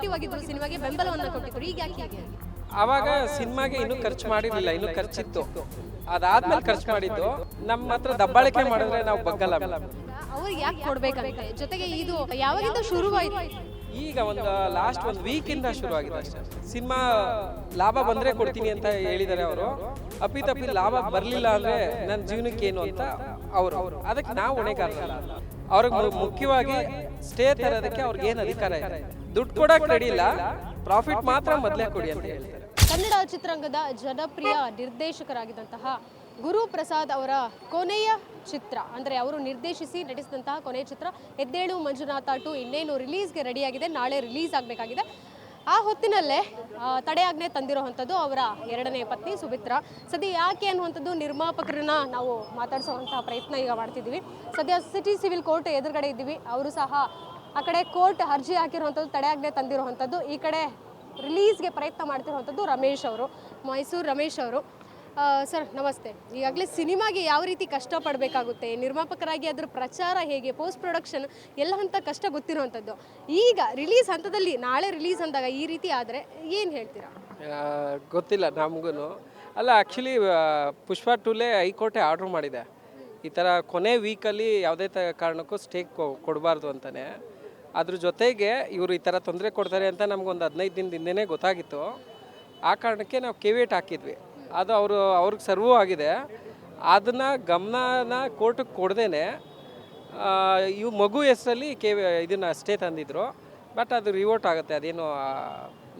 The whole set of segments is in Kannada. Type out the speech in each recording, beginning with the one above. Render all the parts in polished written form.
ಸಪೋರ್ಟಿವ್ ಆಗಿದ್ರು, ಸಿನಿಮಾಗೆ ಬೆಂಬಲವನ್ನು ಕೊಟ್ಟಿದ್ರು. ಈಗ ಯಾಕೆ ಹೀಗೆ? ಆವಾಗ ಸಿನಿಮಾಗೆ ಇನ್ನೂ ಖರ್ಚು ಮಾಡಿರಲಿಲ್ಲ, ಇನ್ನೂ ಖರ್ಚಿತ್ತು. ಅದಾದ್ಮೇಲೆ ಖರ್ಚು ಮಾಡಿದ್ದು. ನಮ್ಮ ಹತ್ರ ದಬ್ಬಾಳಿಕೆ ಮಾಡಿದ್ರೆ ನಾವು ಬಗ್ಗಲ್ಲ. ಅವ್ರಿಗೆ ಯಾಕೆ ಕೊಡ್ಬೇಕಂತೆ? ಜೊತೆಗೆ ಇದು ಯಾವಾಗಿಂದ ಶುರುವಾಯಿತು? ಈಗ ಒಂದು ಲಾಸ್ಟ್ ಒಂದು ವೀಕಿಂದ ಶುರು ಆಗಿದೆ ಅಷ್ಟೇ. ಸಿನಿಮಾ ಲಾಭ ಬಂದರೆ ಕೊಡ್ತೀನಿ ಅಂತ ಹೇಳಿದ್ದಾರೆ ಅವರು. ಅಪ್ಪಿತಪ್ಪಿ ಲಾಭ ಬರಲಿಲ್ಲ ಅಂದರೆ ನನ್ನ ಜೀವನಕ್ಕೆ ಏನು ಅಂತ ಅವರು. ಅದಕ್ಕೆ ನಾವು ಹೊಣೆಗಾರರಲ್ಲ. ಅವ್ರಿಗೆ ಮುಖ್ಯವಾಗಿ ಸ್ಟೇ ತರೋದಕ್ಕೆ ಅವ್ರಿಗೆ ಏನು ಅಧಿಕಾರ ಇದೆ? ದುಡ್ಡು ಕೊಡೋಕೆ ರೆಡಿ ಇಲ್ಲ, ಪ್ರಾಫಿಟ್ ಮಾತ್ರ ಮೊದಲೇ ಕೊಡಿ ಅಂತ ಹೇಳ್ತಾರೆ. ಕನ್ನಡ ಚಿತ್ರರಂಗದ ಜನಪ್ರಿಯ ನಿರ್ದೇಶಕರಾಗಿದ್ದಂತಹ ಗುರುಪ್ರಸಾದ್ ಅವರ ಕೊನೆಯ ಚಿತ್ರ, ಅಂದರೆ ಅವರು ನಿರ್ದೇಶಿಸಿ ನಟಿಸಿದಂತಹ ಕೊನೆಯ ಚಿತ್ರ ಎದ್ದೇಳು ಮಂಜುನಾಥ 2 ಇನ್ನೇನು ರಿಲೀಸ್ಗೆ ರೆಡಿಯಾಗಿದೆ. ನಾಳೆ ರಿಲೀಸ್ ಆಗಬೇಕಾಗಿದೆ. ಆ ಹೊತ್ತಿನಲ್ಲೇ ತಡೆಯಾಜ್ಞೆ ತಂದಿರುವಂಥದ್ದು ಅವರ ಎರಡನೇ ಪತ್ನಿ ಸುಮಿತ್ರಾ. ಸದ್ಯ ಯಾಕೆ ಅನ್ನುವಂಥದ್ದು ನಿರ್ಮಾಪಕರನ್ನ ನಾವು ಮಾತಾಡಿಸುವಂತಹ ಪ್ರಯತ್ನ ಈಗ ಮಾಡ್ತಿದ್ದೀವಿ. ಸದ್ಯ ಸಿಟಿ ಸಿವಿಲ್ ಕೋರ್ಟ್ ಎದುರುಗಡೆ ಇದ್ದೀವಿ. ಅವರು ಸಹ ಆ ಕಡೆ ಕೋರ್ಟ್ ಅರ್ಜಿ ಹಾಕಿರುವಂಥದ್ದು, ತಡೆಯಾಜ್ಞೆ ತಂದಿರುವಂಥದ್ದು. ಈ ಕಡೆ ರಿಲೀಸ್ಗೆ ಪ್ರಯತ್ನ ಮಾಡ್ತಿರುವಂಥದ್ದು ರಮೇಶ್ ಅವರು, ಮೈಸೂರು ರಮೇಶ್ ಅವರು. ಸರ್ ನಮಸ್ತೆ. ಈಗಾಗಲೇ ಸಿನಿಮಾಗೆ ಯಾವ ರೀತಿ ಕಷ್ಟಪಡಬೇಕಾಗುತ್ತೆ, ನಿರ್ಮಾಪಕರಾಗಿ ಅದರ ಪ್ರಚಾರ ಹೇಗೆ, ಪೋಸ್ಟ್ ಪ್ರೊಡಕ್ಷನ್ ಎಲ್ಲ ಹಂತ ಕಷ್ಟ ಗೊತ್ತಿರುವಂಥದ್ದು. ಈಗ ರಿಲೀಸ್ ಹಂತದಲ್ಲಿ ನಾಳೆ ರಿಲೀಸ್ ಅಂದಾಗ ಈ ರೀತಿ ಆದರೆ ಏನು ಹೇಳ್ತೀರಾ? ಗೊತ್ತಿಲ್ಲ ನಮಗೂ. ಅಲ್ಲ, ಆ್ಯಕ್ಚುಲಿ ಪುಷ್ಪ 2ಲೇ ಹೈಕೋರ್ಟೇ ಆರ್ಡ್ರ್ ಮಾಡಿದೆ, ಈ ಥರ ಕೊನೆ ವೀಕಲ್ಲಿ ಯಾವುದೇ ಕಾರಣಕ್ಕೂ ಸ್ಟೇ ಕೊಡಬಾರ್ದು ಅಂತಲೇ. ಅದ್ರ ಜೊತೆಗೆ ಇವರು ಈ ಥರ ತೊಂದರೆ ಕೊಡ್ತಾರೆ ಅಂತ ನಮಗೊಂದು 15 ದಿನದಿಂದನೇ ಗೊತ್ತಾಗಿತ್ತು. ಆ ಕಾರಣಕ್ಕೆ ನಾವು ಕೆವಿಯೇಟ್ ಹಾಕಿದ್ವಿ. ಅದು ಅವ್ರಿಗೆ ಸರ್ವೂ ಆಗಿದೆ. ಅದನ್ನು ಗಮನನ ಕೋರ್ಟಿಗೆ ಕೊಡ್ದೇ ಇವು ಮಗು ಹೆಸರಲ್ಲಿ ಇದನ್ನು ಸ್ಟೇ ತಂದಿದ್ರು. ಬಟ್ ಅದು ರಿವೋಟ್ ಆಗುತ್ತೆ, ಅದೇನು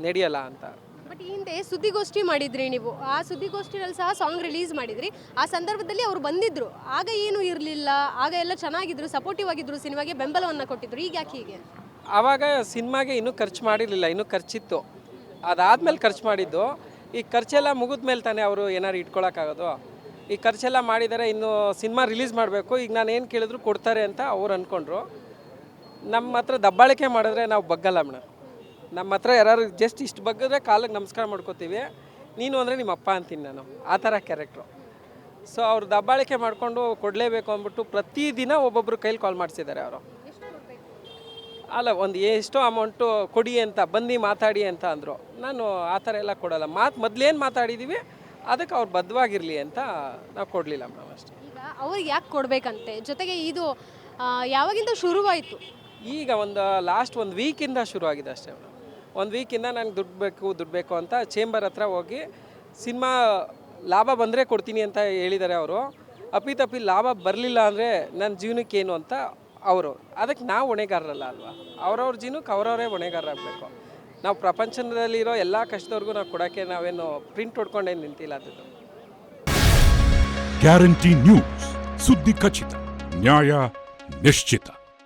ನಡೆಯಲ್ಲ ಅಂತ. ಬಟ್ ಈ ಹಿಂದೆ ಸುದ್ದಿಗೋಷ್ಠಿ ಮಾಡಿದ್ರಿ ನೀವು. ಆ ಸುದ್ದಿಗೋಷ್ಠಿನಲ್ಲಿ ಸಹ ಸಾಂಗ್ ರಿಲೀಸ್ ಮಾಡಿದ್ರಿ. ಆ ಸಂದರ್ಭದಲ್ಲಿ ಅವರು ಬಂದಿದ್ರು. ಆಗ ಏನು ಇರಲಿಲ್ಲ, ಆಗ ಎಲ್ಲ ಚೆನ್ನಾಗಿದ್ರು, ಸಪೋರ್ಟಿವ್ ಆಗಿದ್ರು, ಸಿನಿಮಾಗೆ ಬೆಂಬಲವನ್ನು ಕೊಟ್ಟಿದ್ರು. ಈಗ ಯಾಕೆ ಹೀಗೆ? ಆವಾಗ ಸಿನಿಮಾಗೆ ಇನ್ನೂ ಖರ್ಚು ಮಾಡಿರಲಿಲ್ಲ, ಇನ್ನೂ ಖರ್ಚಿತ್ತು. ಅದಾದಮೇಲೆ ಖರ್ಚು ಮಾಡಿದ್ದು. ಈ ಖರ್ಚೆಲ್ಲ ಮುಗಿದ ಮೇಲೆ ತಾನೇ ಅವರು ಏನಾರು ಇಟ್ಕೊಳಕ್ಕಾಗೋದು. ಈ ಖರ್ಚೆಲ್ಲ ಮಾಡಿದ್ದಾರೆ, ಇನ್ನು ಸಿನಿಮಾ ರಿಲೀಸ್ ಮಾಡಬೇಕು, ಈಗ ನಾನು ಏನು ಕೇಳಿದ್ರು ಕೊಡ್ತಾರೆ ಅಂತ ಅವ್ರು ಅಂದ್ಕೊಂಡ್ರು. ನಮ್ಮ ಹತ್ರ ದಬ್ಬಾಳಿಕೆ ಮಾಡಿದ್ರೆ ನಾವು ಬಗ್ಗಲ್ಲ ಮೇಡಮ್. ನಮ್ಮ ಹತ್ರ ಯಾರು ಜಸ್ಟ್ ಇಷ್ಟು ಬಗ್ಗಿದ್ರೆ ಕಾಲಿಗೆ ನಮಸ್ಕಾರ ಮಾಡ್ಕೋತೀವಿ. ನೀನು ಅಂದರೆ ನಿಮ್ಮ ಅಪ್ಪ ಅಂತೀನಿ ನಾನು, ಆ ಥರ ಕ್ಯಾರೆಕ್ಟ್ರು. ಸೊ ಅವ್ರು ದಬ್ಬಾಳಿಕೆ ಮಾಡಿಕೊಂಡು ಕೊಡಲೇಬೇಕು ಅಂದ್ಬಿಟ್ಟು ಪ್ರತಿದಿನ ಒಬ್ಬೊಬ್ಬರು ಕೈಲಿ ಕಾಲ್ ಮಾಡಿಸಿದ್ದಾರೆ ಅವರು. ಅಲ್ಲ, ಒಂದು ಎಷ್ಟೋ ಅಮೌಂಟು ಕೊಡಿ ಅಂತ ಬಂದು ಮಾತಾಡಿ ಅಂತ ಅಂದರು. ನಾನು ಆ ಥರ ಎಲ್ಲ ಕೊಡೋಲ್ಲ. ಮೊದಲೇನು ಮಾತಾಡಿದ್ದೀವಿ ಅದಕ್ಕೆ ಅವ್ರು ಬದ್ಧವಾಗಿರಲಿ ಅಂತ ನಾವು ಕೊಡಲಿಲ್ಲ ಮೇಡಮ್ ಅಷ್ಟೇ. ಈಗ ಅವ್ರಿಗೆ ಯಾಕೆ ಕೊಡಬೇಕಂತೆ? ಜೊತೆಗೆ ಇದು ಯಾವಾಗಿಂದ ಶುರುವಾಯಿತು? ಈಗ ಒಂದು ಲಾಸ್ಟ್ ಒಂದು ವೀಕಿಂದ ಶುರು ಆಗಿದೆ ಅಷ್ಟೇ ಮೇಡಮ್. ಒಂದು ವೀಕಿಂದ ನನಗೆ ದುಡ್ಡು ಬೇಕು ಅಂತ ಚೇಂಬರ್ ಹತ್ರ ಹೋಗಿ ಸಿನಿಮಾ ಲಾಭ ಬಂದರೆ ಕೊಡ್ತೀನಿ ಅಂತ ಹೇಳಿದ್ದಾರೆ ಅವರು. ಅಪ್ಪಿತಪ್ಪಿ ಲಾಭ ಬರಲಿಲ್ಲ ಅಂದರೆ ನನ್ನ ಜೀವನಕ್ಕೆ ಏನು ಅಂತ ಅವರು. ಅದಕ್ಕೆ ನಾವು ಹೊಣೆಗಾರರಲ್ಲ ಅಲ್ವಾ? ಅವ್ರವ್ರ ಜೀವನಕ್ಕೆ ಅವರವರೇ ಹೊಣೆಗಾರರಾಗಬೇಕು. ನಾವು ಪ್ರಪಂಚದಲ್ಲಿರೋ ಎಲ್ಲ ಕಷ್ಟದವ್ರಿಗೂ ನಾವು ಕೊಡೋಕ್ಕೆ ನಾವೇನು ಪ್ರಿಂಟ್ ಹೊಡ್ಕೊಂಡೇನು ನಿಂತಿಲ್ಲ. ಅದು ಗ್ಯಾರಂಟಿ ನ್ಯೂಸ್, ಸುದ್ದಿ ಖಚಿತ, ನ್ಯಾಯ ನಿಶ್ಚಿತ.